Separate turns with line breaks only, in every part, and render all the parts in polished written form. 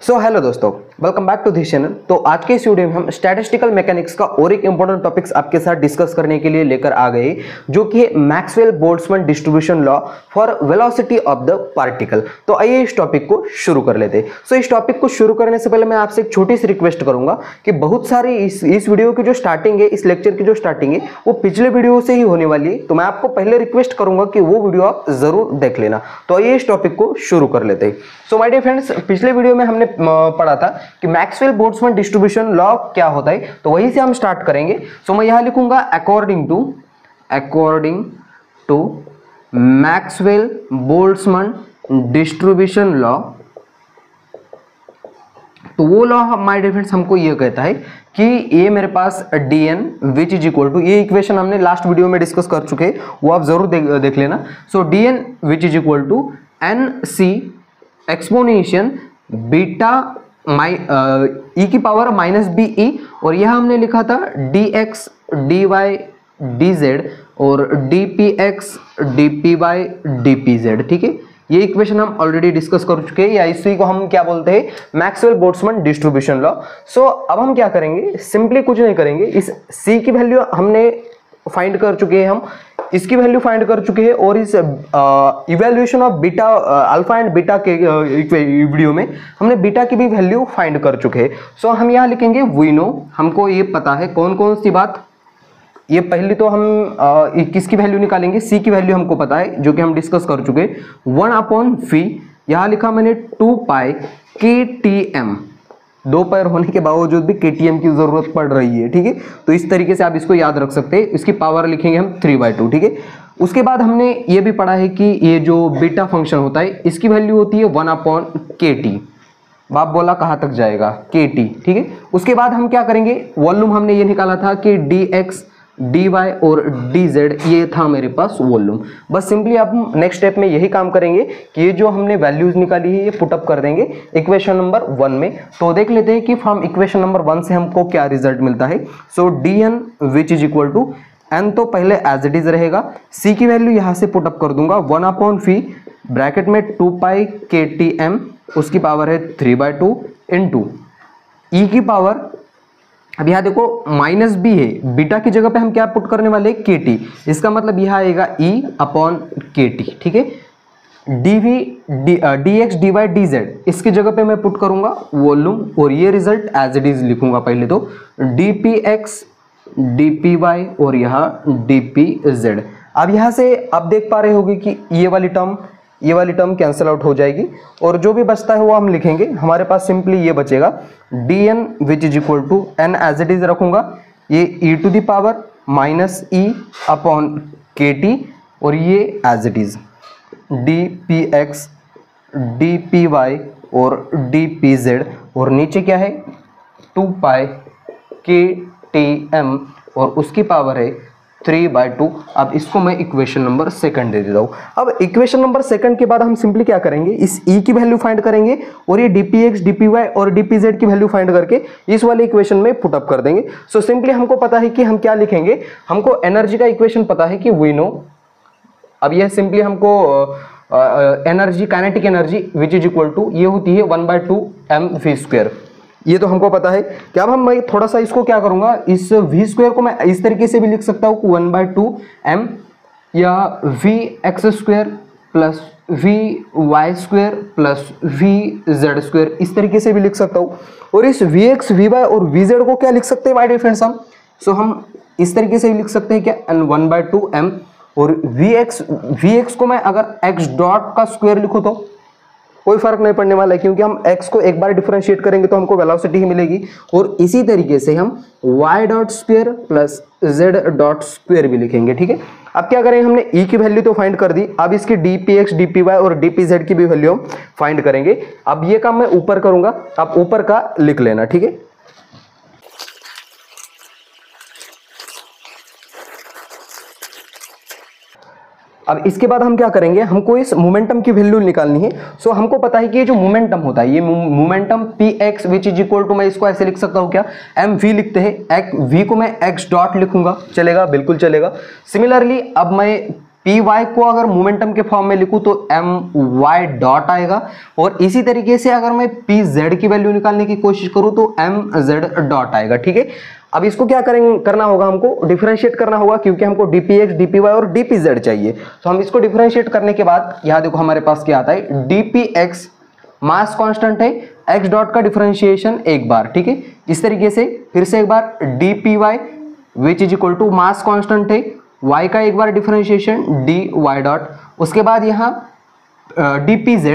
सो hello दोस्तों, welcome back to this channel. तो आज के इस वीडियो में हम स्टैटिस्टिकल मैकेनिक्स का और एक इंपॉर्टेंट टॉपिक्स आपके साथ डिस्कस करने के लिए लेकर आ गए, जो कि है Maxwell Boltzmann distribution law for velocity of the particle. तो आइए इस टॉपिक को शुरू कर लेते हैं। सो इस टॉपिक को शुरू करने से पहले मैं आपसे एक छोटी सी रिक्वेस्ट करूंगा कि बहुत सारी इस वीडियो की जो स्टार्टिंग है, इस लेक्चर की जो स्टार्टिंग है वो पिछले वीडियो से ही होने वाली है। तो मैं आपको पहले रिक्वेस्ट करूंगा कि वो वीडियो आप जरूर देख लेना। तो आइए इस टॉपिक को शुरू कर लेते हैं। सो माय डियर फ्रेंड्स, पिछले वीडियो में हमने पढ़ा था कि मैक्सवेल बोल्ट्जमैन डिस्ट्रीब्यूशन लॉ क्या होता है, तो वहीं से हम स्टार्ट करेंगे। सो मैं यहां लिखूंगा according to Maxwell Boltzmann distribution law. तो वो लॉ माय डियर फ्रेंड्स हमको ये कहता है कि ये मेरे पास dn which is equal to, ये इक्वेशन हमने लास्ट वीडियो में डिस्कस कर चुके हैं, वो आप जरूर देख लेना। So dn which is equal to nc exponential beta e की पावर माइनस बीई, और यह हमने लिखा था dx dy dz और dpx dpy dpz। ठीक है, ये इक्वेशन हम ऑलरेडी डिस्कस कर चुके हैं, या इसी को हम क्या बोलते हैं, मैक्सवेल बोल्ट्जमैन डिस्ट्रीब्यूशन लॉ। सो अब हम क्या करेंगे, सिंपली कुछ नहीं करेंगे, इस c की वैल्यू हमने फाइंड कर चुके हैं, हम इसकी वैल्यू फाइंड कर चुके हैं, और इस evaluation of beta alpha and beta के वीडियो में हमने बीटा की भी वैल्यू फाइंड कर चुके हैं। सो हम यहाँ लिखेंगे वी नो, हमको ये पता है कौन कौन सी बात। ये पहली तो हम किसकी वैल्यू निकालेंगे, सी की वैल्यू हमको पता है, जो कि हम डिस्कस कर चुके। 1/v, यहाँ लिखा मैंने 2 पाई KTM, दो पैर होने के बावजूद भी KTM की जरूरत पड़ रही है। ठीक है, तो इस तरीके से आप इसको याद रख सकते हैं। इसकी पावर लिखेंगे हम 3/2। ठीक है, उसके बाद हमने ये भी पढ़ा है कि ये जो बीटा फंक्शन होता है इसकी वैल्यू होती है 1/KT। बाप बोला कहाँ तक जाएगा, KT। ठीक है, उसके बाद हम क्या करेंगे, वॉल्यूम हमने ये निकाला था कि dx dy और dz, ये था मेरे पास वॉल्यूम। बस सिंपली अब हम नेक्स्ट स्टेप में यही काम करेंगे कि ये जो हमने वैल्यूज निकाली है ये पुटअप कर देंगे इक्वेशन नंबर 1 में। तो देख लेते हैं कि फ्रॉम इक्वेशन नंबर 1 से हमको क्या रिजल्ट मिलता है। So dn which is equal to n, तो पहले एज इट इज रहेगा, c की वैल्यू यहाँ से पुटअप कर दूंगा 1/v ब्रैकेट में 2 पाई KTM, उसकी पावर है 3/2 इंटू e की पावर, अब यहाँ देखो माइनस बी है, बीटा की जगह पे हम क्या पुट करने वाले हैं, KT, इसका मतलब यह आएगा E/KT। ठीक है, dx dy dz, इसकी जगह पे मैं पुट करूंगा वॉल्यूम, और ये रिजल्ट एज इट इज लिखूंगा पहले तो dpx dpy और यहाँ dpz। अब यहाँ से आप देख पा रहे होगे कि ये वाली टर्म कैंसिल आउट हो जाएगी, और जो भी बचता है वो हम लिखेंगे। हमारे पास सिंपली ये बचेगा dn which is equal to n as it is रखूंगा, ये e⁻e/KT, और ये as it is dpx dpy और dpz, और नीचे क्या है 2 पाई KTM, और उसकी पावर है 3/2। अब इसको मैं इक्वेशन नंबर 2 दे देता हूँ। अब इक्वेशन नंबर 2 के बाद हम सिंपली क्या करेंगे, इस E की वैल्यू फाइंड करेंगे, और ये dpx dpy और dpz की वैल्यू फाइंड करके इस वाले इक्वेशन में पुटअप कर देंगे। सो सिंपली हमको पता है कि हम क्या लिखेंगे, हमको एनर्जी का इक्वेशन पता है कि वी नो। अब यह सिंपली हमको energy, kinetic energy which is equal to, ये होती है 1/2 mv²। ये तो हमको पता है कि अब मैं थोड़ा सा इसको क्या करूंगा, इस v² को मैं इस तरीके से भी लिख सकता हूँ 1/2 m, या vx² plus vy² plus vz², इस तरीके से भी लिख सकता हूँ। और इस vx vy और vz को क्या लिख सकते हैं माय डियर फ्रेंड्स हम, सो हम इस तरीके से भी लिख सकते हैं क्या, 1/2 m, और vx को मैं अगर x डॉट का स्क्वायर लिखूँ तो कोई फर्क नहीं पड़ने वाला है, क्योंकि हम x को एक बार डिफरेंशिएट करेंगे तो हमको वेलोसिटी ही मिलेगी। और इसी तरीके से हम y dot square plus z dot square भी लिखेंगे। ठीक है, अब क्या करेंगे, हमने e की वैल्यू तो फाइंड कर दी, अब इसकी dpx dpy और dpz की भी वैल्यू हम फाइंड करेंगे। अब ये काम मैं ऊपर करूंगा, आप ऊपर का लिख लेना। ठीक है, अब इसके बाद हम क्या करेंगे, हमको इस मोमेंटम की वैल्यू निकालनी है। सो हमको पता है कि ये जो मोमेंटम होता है, ये momentum px which is equal to, मैं इसको ऐसे लिख सकता हूँ क्या, mv लिखते हैं, v को मैं x डॉट लिखूंगा, चलेगा, बिल्कुल चलेगा। सिमिलरली अब मैं पी वाई को अगर मोमेंटम के फॉर्म में लिखूं तो एम वाई डॉट आएगा, और इसी तरीके से अगर मैं पी जेड की वैल्यू निकालने की कोशिश करूं तो एम जेड डॉट आएगा। ठीक है, अब इसको क्या करना होगा, हमको डिफरेंशिएट करना होगा, क्योंकि हमको dpx dpy और dpz चाहिए। तो हम इसको डिफरेंशिएट करने के बाद यहां देखो हमारे पास क्या आता है, dpx मास कांस्टेंट है, x डॉट का डिफरेंशिएशन एक बार। ठीक है, इस तरीके से फिर से एक बार dpy which is equal to mass constant है, y का एक बार डिफरेंशिएशन dy डॉट, उसके बाद यहाँ dpz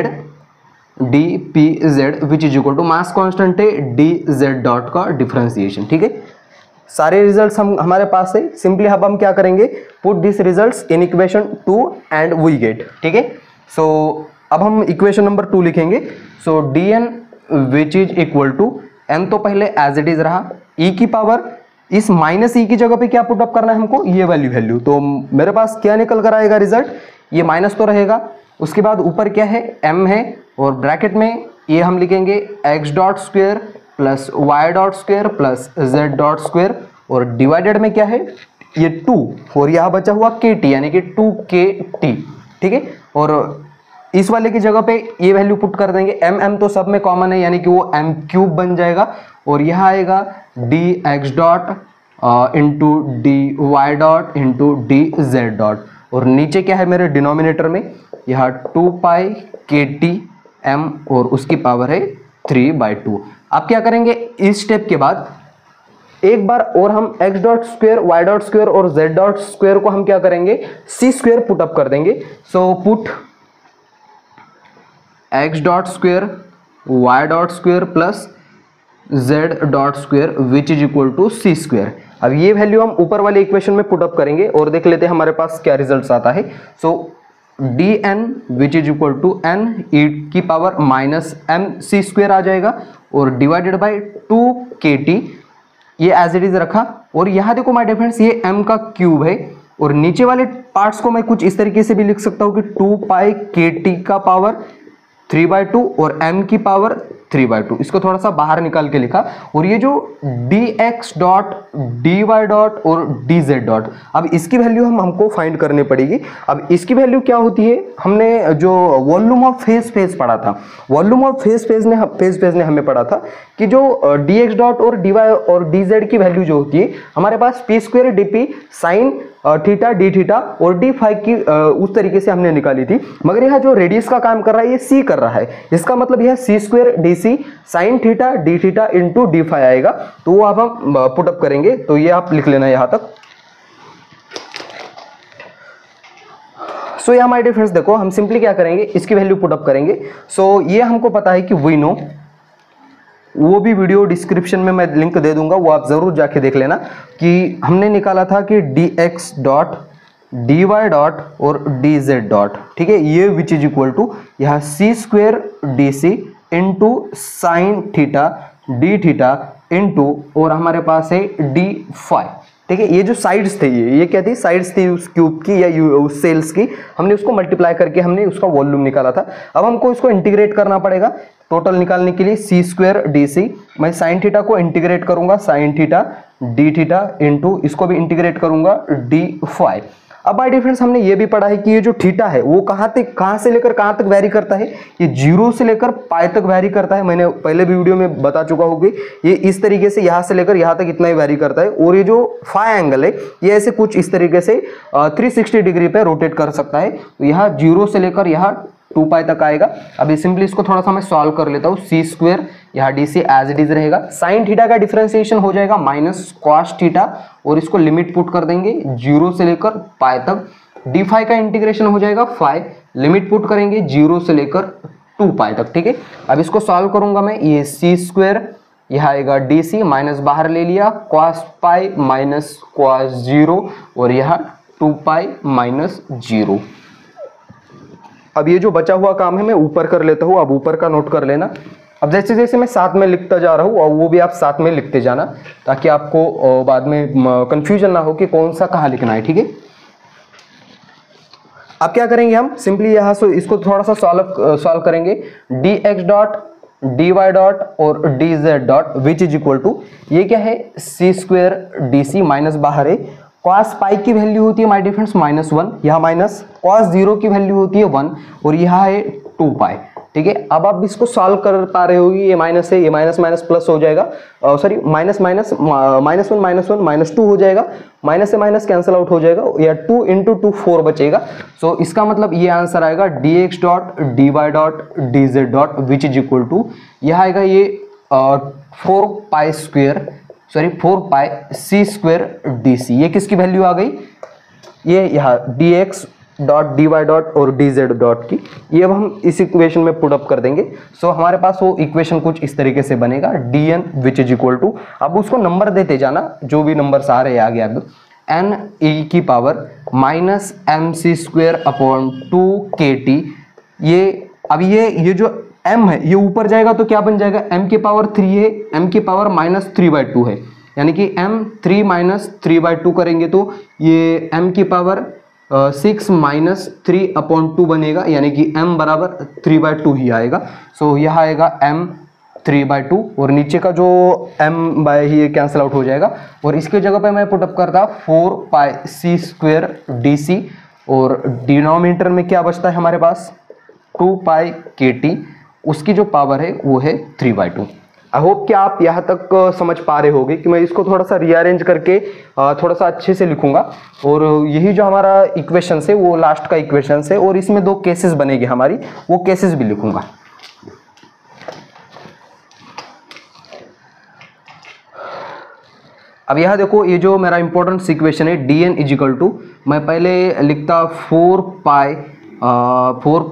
which is equal to mass constant है dz डॉट का डिफरेंशिएशन। ठीक है, सारे रिजल्ट्स हमारे पास है। सिंपली अब हम क्या करेंगे, put this results in equation 2 and we get. ठीक है, सो अब हम इक्वेशन नंबर 2 लिखेंगे। So dn which is equal to n तो पहले एज इट इज रहा, e की पावर, इस माइनस ई की जगह पे क्या पुट अप करना है हमको, ये वैल्यू। तो मेरे पास क्या निकल कर आएगा रिजल्ट, ये माइनस तो रहेगा, उसके बाद ऊपर क्या है, m है, और ब्रैकेट में ये हम लिखेंगे x dot square plus y dot square plus z dot square, और डिवाइडेड में क्या है, ये 2, और यहाँ बचा हुआ kt यानी कि 2kt। ठीक है, और इस वाले की जगह पे ये वैल्यू पुट कर देंगे, m तो सब में कॉमन है यानी कि वो m क्यूब बन जाएगा, और यहाँ आएगा dx dot into dy dot into dz dot, और नीचे क्या है मेरे डिनोमिनेटर में, यहाँ 2 पाई kt m और उसकी पावर है 3/2। आप क्या करेंगे, इस स्टेप के बाद एक बार और हम x dot square y dot square और z डॉट स्क्वायर को हम क्या करेंगे, c स्क्वायर पुट अप कर देंगे। So put x dot square y dot square plus z dot square which is equal to c square. अब ये value हम ऊपर वाले इक्वेशन में पुट अप करेंगे और देख लेते हैं हमारे पास क्या रिजल्ट्स आता है। So dn which is equal to n e की power minus m c square आ जाएगा, और डिवाइडेड बाई 2kt, ये एज इट इज रखा, और यहाँ देखो माय डियर फ्रेंड्स ये m का क्यूब है, और नीचे वाले पार्ट्स को मैं कुछ इस तरीके से भी लिख सकता हूँ कि 2 पाई kt का पावर 3/2 और m की पावर 3/2, इसको थोड़ा सा बाहर निकाल के लिखा, और ये जो dx डॉट dy डॉट और dz डॉट, अब इसकी वैल्यू हमको फाइंड करनी पड़ेगी। अब इसकी वैल्यू क्या होती है, हमने जो वॉल्यूम ऑफ फेज पढ़ा था, वॉल्यूम ऑफ फेज ने हमें पढ़ा था कि जो dx डॉट और dy और dz की वैल्यू जो होती है, हमारे पास p square dp sign theta d theta और डी फाई की उस तरीके से हमने निकाली थी, मगर यह जो रेडियस का काम कर रहा है ये c कर रहा है, इसका मतलब यह c square d c sine theta d theta into d phi आएगा। तो वो अब हम पुट अप करेंगे, तो ये आप लिख लेना यहां तक। सो यहाँ माय डियर फ्रेंड्स देखो हम सिंपली क्या करेंगे, इसकी वैल्यू पुट अप करेंगे। सो ये हमको पता है कि वी नो, वो भी वीडियो डिस्क्रिप्शन में मैं लिंक दे दूंगा, वो आप जरूर जाके देख लेना, कि हमने निकाला था कि dx डॉट dy डॉट और dz डॉट, ठीक है, ये विच इज इक्वल टू यहाँ c square D c into sine theta d theta into और हमारे पास है डी फाई। ठीक है, ये जो साइड्स थे ये क्या थी, साइड्स थी उस क्यूब की या उस सेल्स की, हमने उसको मल्टीप्लाई करके हमने उसका वॉल्यूम निकाला था। अब हमको इसको इंटीग्रेट करना पड़ेगा टोटल निकालने के लिए, सी स्क्वायर डी सी, मैं साइन थीटा को इंटीग्रेट करूंगा sign theta d theta into इसको भी इंटीग्रेट करूंगा डी फाई। अब माय डियर फ्रेंड्स हमने ये भी पढ़ा है कि ये जो थीटा है वो कहाँ से लेकर कहाँ तक वैरी करता है, ये 0 से लेकर पाई तक वैरी करता है। मैंने पहले भी वीडियो में बता चुका हूँ कि ये इस तरीके से यहाँ से लेकर यहाँ तक इतना ही वैरी करता है, और ये जो फाई एंगल है ये ऐसे कुछ इस तरीके से 360 डिग्री पे रोटेट कर सकता है। तो यहाँ 0 से लेकर यहाँ 2 पाई तक आएगा। अभी सिंपली इसको थोड़ा सा मैं सॉल्व कर लेता हूँ। सी स्क्वायर यहाँ d c as it is रहेगा, साइन थीटा का डिफरेंशिएशन हो जाएगा माइनस कॉस थीटा, और इसको लिमिट पुट कर देंगे 0 से लेकर पाई तक। डी फाई का इंटीग्रेशन हो जाएगा फाई, लिमिट पुट करेंगे 0 से लेकर 2 पाई तक। ठीक है, अब इसको सॉल्व करूंगा मैं, ये सी स्क्वायर यहाँ आएगा डी सी माइनस बाहर ले लिया कॉस पाई माइनस कॉस 0 और यहाँ 2 पाई माइनस 0। अब ये जो बचा हुआ काम है मैं ऊपर कर लेता हूँ, अब ऊपर का नोट कर लेना। अब जैसे जैसे मैं साथ में लिखता जा रहा हूँ और वो भी आप साथ में लिखते जाना, ताकि आपको बाद में कंफ्यूजन ना हो कि कौन सा कहाँ लिखना है। ठीक है, अब क्या करेंगे हम सिंपली यहाँ से इसको थोड़ा सा सॉल्व करेंगे। dx डॉट dy डॉट और dz dot which is equal to, ये क्या है, c square D c minus बाहर है cos पाई की वैल्यू होती है माय डियर फ्रेंड्स -1, यहाँ माइनस, cos 0 की वैल्यू होती है 1 और यहाँ है 2 पाई। ठीक है, अब आप इसको सॉल्व कर पा रहे होगी, ये माइनस है, ये माइनस माइनस प्लस हो जाएगा, सॉरी माइनस माइनस माइनस 2 हो जाएगा, माइनस से माइनस कैंसिल आउट हो जाएगा, या 2 इंटू 2 4 बचेगा। सो इसका मतलब ये आंसर आएगा dx dot dy dot dz dot which is equal to, यह आएगा ये 4 pi square, sorry 4 pi c square dc। ये किसकी वैल्यू आ गई, ये यहाँ dx डॉट dy डॉट और dz डॉट की, ये अब हम इस इक्वेशन में पुट अप कर देंगे। सो हमारे पास वो इक्वेशन कुछ इस तरीके से बनेगा, dn which is equal to, अब उसको नंबर देते जाना, जो भी नंबर आ रहे हैं आगे आगे, n e की power minus m c square upon 2 kt। ये अब ये जो m है ये ऊपर जाएगा तो क्या बन जाएगा, m की पावर 3 है, m की पावर माइनस 3/2 है, यानी कि m 3 माइनस 3/2 करेंगे तो ये m की पावर 6 माइनस 3/2 बनेगा, यानी कि m बराबर 3/2 ही आएगा। सो यह आएगा m 3/2 और नीचे का जो m बाय ही कैंसिल आउट हो जाएगा, और इसके जगह पे मैं पुटअप करता 4 पाई c स्क्वेयर dc, और डिनोमिनेटर में क्या बचता है हमारे पास 2 पाई kt, उसकी जो पावर है वो है 3/2। आई होप कि आप यहाँ तक समझ पा रहे होगे कि मैं इसको थोड़ा सा रीअरेंज करके थोड़ा सा अच्छे से लिखूंगा, और यही जो हमारा इक्वेशन है वो लास्ट का इक्वेशन है, और इसमें 2 केसेस बनेगी हमारी, वो केसेस भी लिखूंगा। अब यहाँ देखो, ये जो मेरा इंपॉर्टेंट इक्वेशन है dn इज इक्वल टू, मैं पहले लिखता 4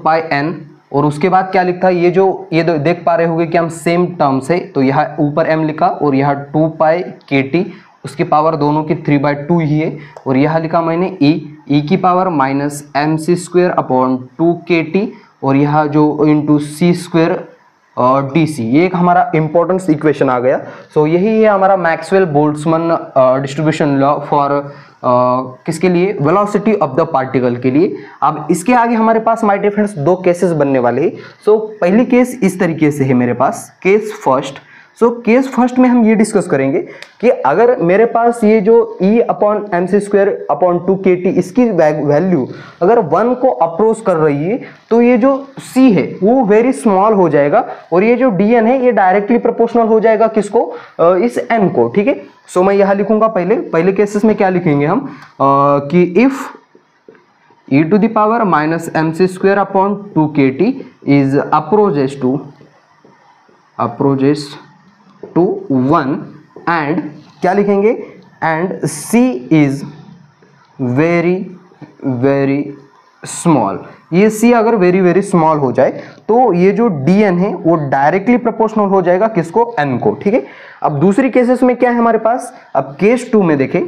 पाई n, और उसके बाद क्या लिखता है, ये देख पा रहे होंगे कि हम सेम टर्म्स है, तो यहाँ ऊपर m लिखा और यहाँ 2 पाई kt, उसकी पावर दोनों की 3/2 ही है, और यहाँ लिखा मैंने e की power minus m c square upon 2 kt, और यहाँ जो इंटू सी स्क्वेयर dc, ये एक हमारा इंपॉर्टेंट इक्वेशन आ गया। सो यही है हमारा Maxwell Boltzmann distribution law for किसके लिए, वेलोसिटी ऑफ द पार्टिकल के लिए। अब इसके आगे हमारे पास माय डियर फ्रेंड्स 2 केसेस बनने वाले हैं। सो पहली केस इस तरीके से है मेरे पास, case first. So case first में हम ये डिस्कस करेंगे कि अगर मेरे पास ये जो e upon m c square upon 2 kt, इसकी वैल्यू अगर 1 को अप्रोच कर रही है, तो ये जो c है वो वेरी स्मॉल हो जाएगा, और ये जो dn है ये डायरेक्टली प्रोपोर्शनल हो जाएगा किसको, इस n को। ठीक है, सो मैं यहाँ लिखूंगा पहले केसेस में क्या लिखेंगे हम, कि if e to the power minus m c square upon 2 kt is approaches to 1, and क्या लिखेंगे, and c is very very small. ये c अगर वेरी वेरी स्मॉल हो जाए तो ये जो dn है वो डायरेक्टली प्रोपोर्शनल हो जाएगा किसको, n को। ठीक है, अब दूसरी केसेस में क्या है हमारे पास, अब केस 2 में देखें,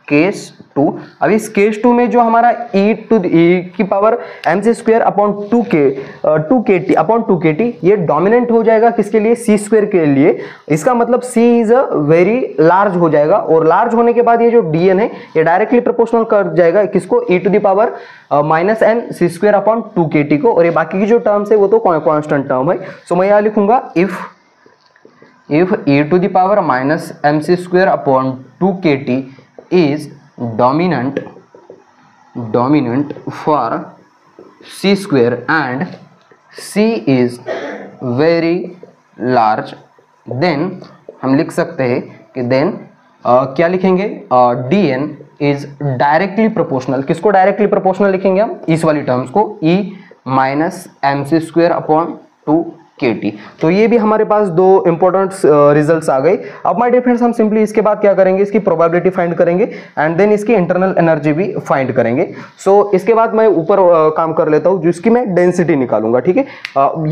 केस 2, अब इस केस 2 में जो हमारा e की power m c square upon 2 kt upon 2 kt, ये डोमिनेंट हो जाएगा किसके लिए, सी स्क्वेयर के लिए। इसका मतलब c is a very large हो जाएगा, और लार्ज होने के बाद ये जो dn है ये डायरेक्टली प्रोपोर्शनल कर जाएगा किसको, e to the power minus m c square upon 2 kt को, और ये बाकी की जो टर्म्स है वो तो कॉन्स्टेंट टर्म है। सो मैं यहाँ लिखूंगा if e to the power minus m c square upon 2 kt is dominant for c square and c is very large, then हम लिख सकते हैं कि then क्या लिखेंगे, dn is directly proportional, किसको डायरेक्टली प्रोपोर्शनल लिखेंगे हम, इस वाली टर्म्स को, e minus m c square upon 2 kt। तो ये भी हमारे पास 2 इंपॉर्टेंट रिजल्ट्स आ गए। अब माय डियर फ्रेंड्स हम सिंपली इसके बाद क्या करेंगे, इसकी प्रोबेबिलिटी फाइंड करेंगे, एंड देन इसकी इंटरनल एनर्जी भी फाइंड करेंगे। सो इसके बाद मैं ऊपर काम कर लेता हूँ, जिसकी मैं डेंसिटी निकालूंगा। ठीक है,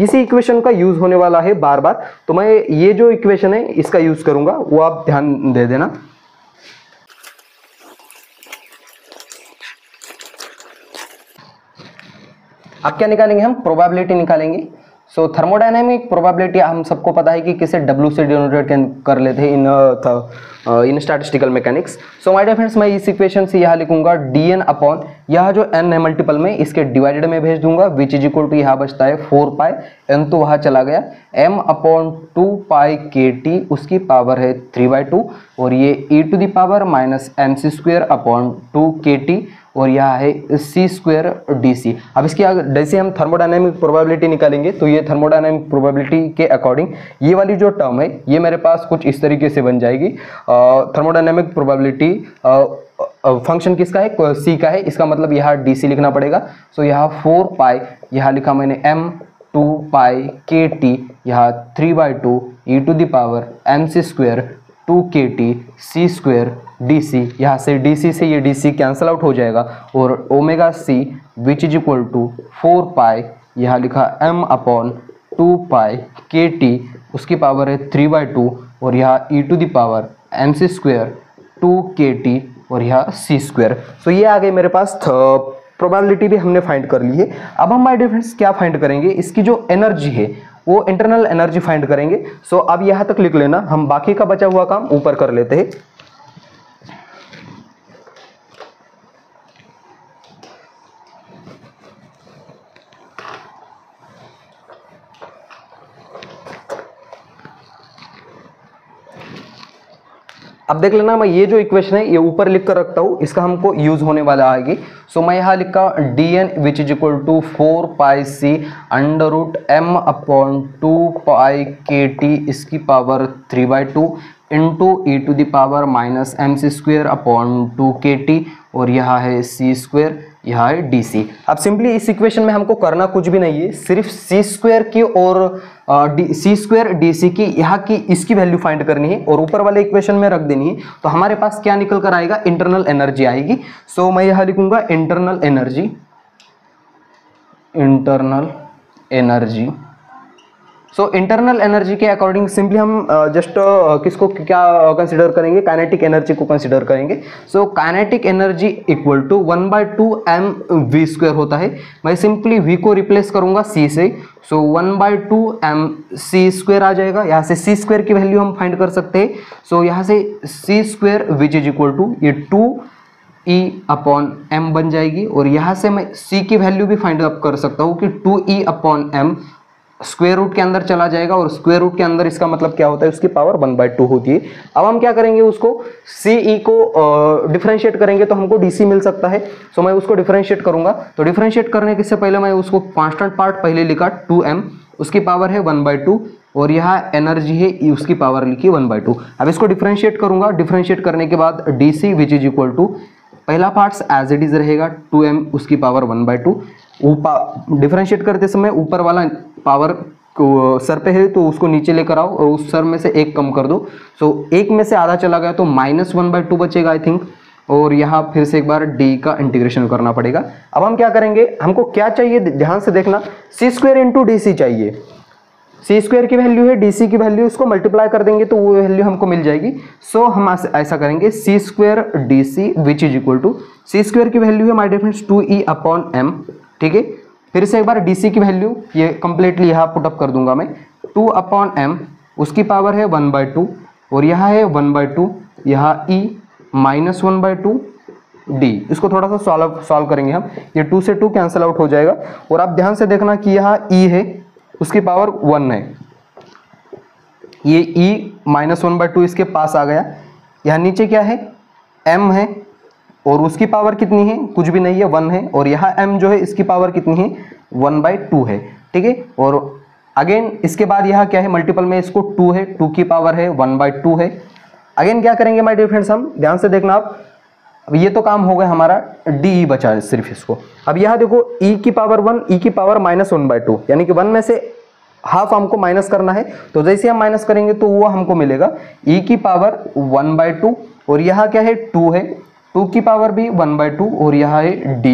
इसी इक्वेशन का यूज होने वाला है बार बार, तो मैं ये जो इक्वेशन है इसका यूज करूंगा, वो आप ध्यान दे देना। अब क्या निकालेंगे हम, प्रोबेबिलिटी निकालेंगे। सो थर्मोडायनेमिक प्रोबेबिलिटी हम सबको पता है कि किसे W से डिनोटेट कर लेते हैं in statistical mechanics. So my dear friends, मैं इस इक्वेशन से यह लिखूंगा dn अपॉन यह जो n है मल्टीपल में इसके डिवाइडेड में भेज दूंगा, विच इज इक्वल टू यहाँ बचता है 4 पाई, n तो वहाँ चला गया, m अपॉन 2 पाई kt उसकी पावर है 3/2 और ये e to the power minus mc square upon 2 kt और यह है सी स्क्वेयर डी सी। अब इसकी जैसे हम थर्मोडायनेमिक प्रोबेबिलिटी निकालेंगे तो ये थर्मोडायनेमिक प्रोबेबिलिटी के अकॉर्डिंग ये वाली जो टर्म है ये मेरे पास कुछ इस तरीके से बन जाएगी। थर्मोडायनेमिक प्रोबेबिलिटी फंक्शन किसका है, सी का है, इसका मतलब यहाँ डी सी लिखना पड़ेगा। सो यहाँ 4 पाई यहाँ लिखा मैंने m 2 पाई के टी यहाँ 3/2 e to the power m c square 2 kt c square D c, यहाँ से डी सी से ये डी सी कैंसल आउट हो जाएगा और omega c which is equal to 4 pi यहाँ लिखा m upon 2 pi k T उसकी पावर है 3/2 और यहाँ e to the power m c square 2 kt और यहाँ सी स्क्वेयर। सो ये आ गए मेरे पास, प्रोबेबिलिटी भी हमने फाइंड कर ली है। अब हम माय डियर फ्रेंड्स क्या फाइंड करेंगे, इसकी जो एनर्जी है वो इंटरनल एनर्जी फाइंड करेंगे। सो अब यहाँ तक लिख लेना, हम बाकी का बचा हुआ काम ऊपर कर लेते हैं। अब देख लेना, मैं ये जो इक्वेशन है ये ऊपर लिख कर रखता हूँ, इसका हमको यूज होने वाला आएगी। सो मैं यहाँ लिखा dn which is equal to 4 pi c under root m upon 2 pi k t इसकी power 3/2 into e to the power minus m c square upon 2 k T और यहाँ है सी स्क्वेयर, यहाँ है डी सी। अब simply इस equation में हमको करना कुछ भी नहीं है, सिर्फ सी स्क्वेयर की और सी स्क्वेयर डी सी की यहाँ की इसकी वैल्यू फाइंड करनी है और ऊपर वाले इक्वेशन में रख देनी है। तो हमारे पास क्या निकल कर आएगा, इंटरनल एनर्जी आएगी। सो मैं यहाँ लिखूंगा internal energy, internal energy. So internal energy के अकॉर्डिंग सिंपली हम जस्ट किसको क्या कंसिडर करेंगे, काइनेटिक एनर्जी को कंसिडर करेंगे। So kinetic energy equal to 1/2 m v square होता है। मैं सिंपली v को रिप्लेस करूंगा c से, सो 1/2 m c स्क्वायर आ जाएगा। यहाँ से c स्क्वायर की वैल्यू हम फाइंड कर सकते हैं। सो यहाँ से c स्क्वायर विच इज इक्वल टू ये 2e अपॉन m बन जाएगी और यहाँ से मैं c की वैल्यू भी फाइंड अप कर सकता हूँ कि 2e upon m square root के अंदर चला जाएगा और स्क्वायर रूट के अंदर इसका मतलब क्या होता है, उसकी पावर 1/2 होती है। अब हम क्या करेंगे, उसको CE को डिफरेंशिएट करेंगे तो हमको DC मिल सकता है। सो मैं उसको डिफरेंशिएट करूंगा, तो डिफरेंशिएट करने के से पहले मैं उसको कांस्टेंट पार्ट पहले लिखा 2m उसकी पावर है 1/2 और यहाँ एनर्जी है उसकी पावर लिखी 1/2। अब इसको डिफरेंशिएट करूंगा, डिफरेंशिएट करने के बाद DC which is equal to पहला पार्ट एज इट इज रहेगा 2m उसकी पावर 1/2। डिफरेंशिएट करते समय ऊपर वाला पावर सर पे है तो उसको नीचे लेकर आओ और उस सर में से एक कम कर दो। सो एक में से आधा चला गया तो -1/2 बचेगा आई थिंक, और यहाँ फिर से एक बार d का इंटीग्रेशन करना पड़ेगा। अब हम क्या करेंगे, हमको क्या चाहिए ध्यान से देखना, C square into D C चाहिए। सी स्क्वेयर की वैल्यू है, डी सी की वैल्यू, इसको मल्टीप्लाई कर देंगे तो वो वैल्यू हमको मिल जाएगी। सो हम ऐसा करेंगे C square D C which is equal to C square की वैल्यू है my dear friends 2e upon m, ठीक है। फिर से एक बार DC की वैल्यू ये कंप्लीटली यहाँ पुटअप कर दूंगा मैं, 2 अपॉन m उसकी पावर है 1/2 और यहाँ है 1/2, यहाँ e माइनस 1/2 d। इसको थोड़ा सा सॉल्व करेंगे हम, ये 2 से 2 कैंसिल आउट हो जाएगा। और आप ध्यान से देखना कि यहाँ e है उसकी पावर 1 है, ये e माइनस 1/2 इसके पास आ गया। यहाँ नीचे क्या है, m है और उसकी पावर कितनी है, कुछ भी नहीं है 1 है, और यहाँ m जो है इसकी पावर कितनी है 1/2 है, ठीक है। और अगेन इसके बाद यहाँ क्या है, मल्टीपल में इसको 2 है, 2 की पावर है 1/2 है। अगेन क्या करेंगे माय डियर फ्रेंड्स, हम ध्यान से देखना आप, अब ये तो काम हो गया हमारा, डी बचा है सिर्फ इसको। अब यहाँ देखो e की पावर 1 e की पावर -1/2, यानी कि 1 में से हाफ हमको माइनस करना है, तो जैसे हम माइनस करेंगे तो वो हमको मिलेगा e की पावर 1/2 और यहाँ क्या है 2 है, 2 की पावर भी 1/2 और यहाँ है d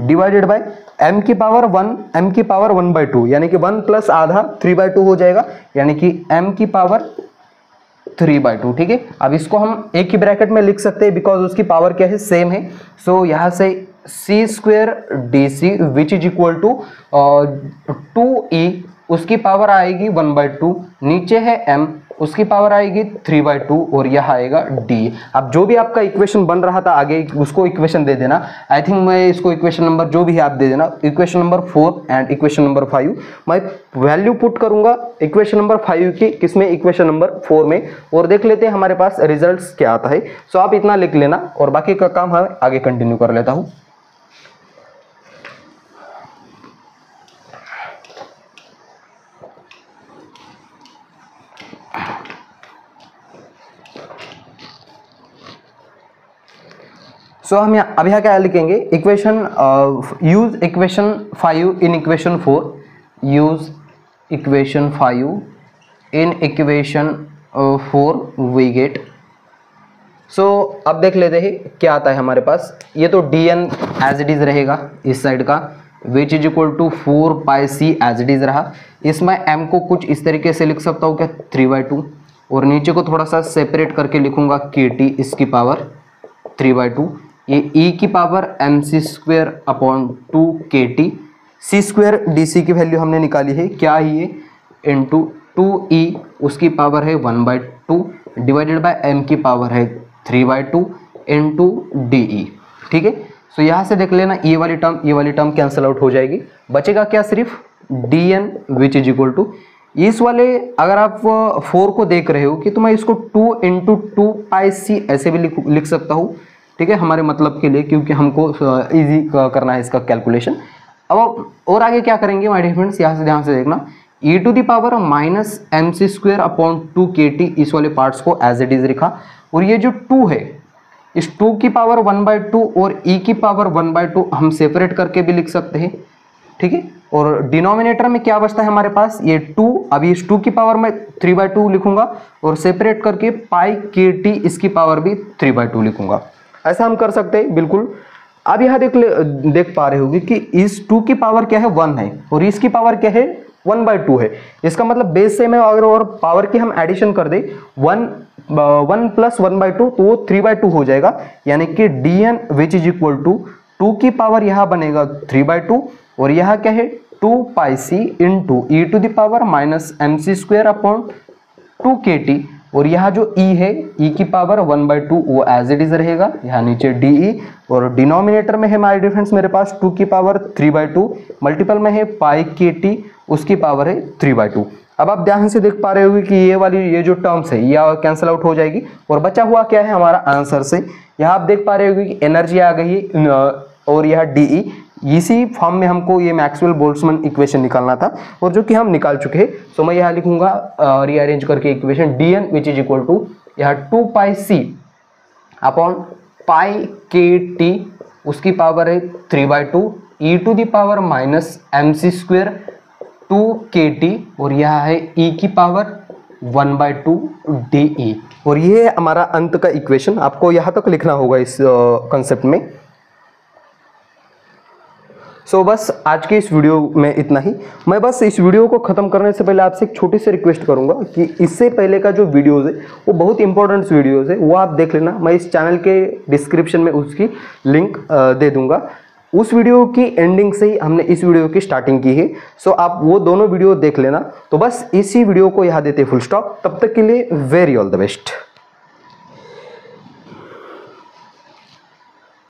डिवाइडेड बाय m की पावर 1 m की पावर 1/2, यानी कि 1 प्लस आधा 3/2 हो जाएगा, यानी कि m की पावर 3/2, ठीक है। अब इसको हम एक ही ब्रैकेट में लिख सकते हैं बिकॉज उसकी पावर क्या है, सेम है। सो यहाँ से C square D C which is equal to 2e उसकी पावर आएगी 1/2, नीचे है m उसकी पावर आएगी 3/2 और यह आएगा d। अब जो भी आपका इक्वेशन बन रहा था आगे उसको इक्वेशन दे देना। आई थिंक मैं इसको इक्वेशन नंबर जो भी है आप दे देना, equation number 4 and equation number 5 मैं वैल्यू पुट करूंगा इक्वेशन नंबर 5 की किसमें, इक्वेशन नंबर 4 में, और देख लेते हैं हमारे पास रिजल्ट्स क्या आता है। सो आप इतना लिख लेना और बाकी का काम है आगे कंटिन्यू कर लेता हूँ। सो हम अब यहाँ क्या लिखेंगे, equation use equation 5 in equation 4, यूज equation 5 in equation 4 we get. So अब देख लेते हैं क्या आता है हमारे पास। ये तो dn एज इट इज रहेगा इस साइड का, which is equal to 4πc as it is रहा। इसमें m को कुछ इस तरीके से लिख सकता हूँ क्या, 3/2, और नीचे को थोड़ा सा सेपरेट करके लिखूंगा kt इसकी पावर 3/2। ये e की power mc² upon 2 kt, c² dc की वैल्यू हमने निकाली है क्या है ये, इंटू 2e उसकी पावर है 1/2 डिवाइडेड बाय m की पावर है 3/2 इंटू de। ठीक है, सो यहाँ से देख लेना ये वाली टर्म कैंसिल आउट हो जाएगी, बचेगा क्या, सिर्फ dn which is equal to इस वाले, अगर आप 4 को देख रहे हो कि तो मैं इसको 2 इंटू 2πc ऐसे भी लिख सकता हूँ। ठीक है, हमारे मतलब के लिए, क्योंकि हमको इजी करना है इसका कैलकुलेशन। अब और आगे क्या करेंगे माय डियर फ्रेंड्स, यहाँ से ध्यान से देखना, e to the power minus mc² upon 2 kt इस वाले पार्ट्स को एज इट इज लिखा, और ये जो 2 है इस 2 की पावर 1/2 और e की पावर 1/2 हम सेपरेट करके भी लिख सकते हैं। ठीक है, और डिनोमिनेटर में क्या बचता है हमारे पास, ये 2, अभी इस 2 की पावर में 3/2 लिखूंगा और सेपरेट करके पाई kt इसकी पावर भी 3/2 लिखूंगा। ऐसा हम कर सकते हैं बिल्कुल। अब यहाँ देख पा रहे होगी कि इस 2 की पावर क्या है, 1 है, और इसकी पावर क्या है, 1/2 है। इसका मतलब बेस से में अगर और पावर की हम एडिशन कर दे 1 प्लस 1/2 तो वो 3/2 हो जाएगा, यानी कि dn which is equal to 2 की पावर यहाँ बनेगा 3/2 और यहाँ क्या है 2πc into e to the power minus mc² upon 2 kt, और यहाँ जो e है e की पावर 1/2 वो एज इट इज रहेगा, यहाँ नीचे de, और डिनोमिनेटर में है माय डियर फ्रेंड्स मेरे पास 2 की पावर 3/2, मल्टीपल में है पाई kt उसकी पावर है 3/2। अब आप ध्यान से देख पा रहे होंगे कि ये जो टर्म्स है ये कैंसिल आउट हो जाएगी, और बचा हुआ क्या है हमारा आंसर से, यहाँ आप देख पा रहे होंगे कि एनर्जी आ गई है और यह de, इसी फॉर्म में हमको ये मैक्सवेल बोल्ट्जमैन इक्वेशन निकालना था और जो कि हम निकाल चुके हैं। सो मैं यहाँ लिखूंगा रीअरेंज करके equation dn which is equal to यहाँ 2πc अपॉन पाई kt उसकी पावर है 3/2 e to the power minus mc² 2 kt, और यह है e की पावर 1/2 de, और ये है हमारा अंत का इक्वेशन। आपको यहाँ तक लिखना होगा इस कंसेप्ट में। सो बस आज के इस वीडियो में इतना ही। मैं बस इस वीडियो को ख़त्म करने से पहले आपसे एक छोटी सी रिक्वेस्ट करूंगा कि इससे पहले का जो वीडियोज़ है वो बहुत इंपॉर्टेंट वीडियोज़ है, वो आप देख लेना। मैं इस चैनल के डिस्क्रिप्शन में उसकी लिंक दे दूंगा। उस वीडियो की एंडिंग से ही हमने इस वीडियो की स्टार्टिंग की है। सो आप वो दोनों वीडियो देख लेना। तो बस इसी वीडियो को यहाँ देते फुल स्टॉप। तब तक के लिए वेरी ऑल द बेस्ट।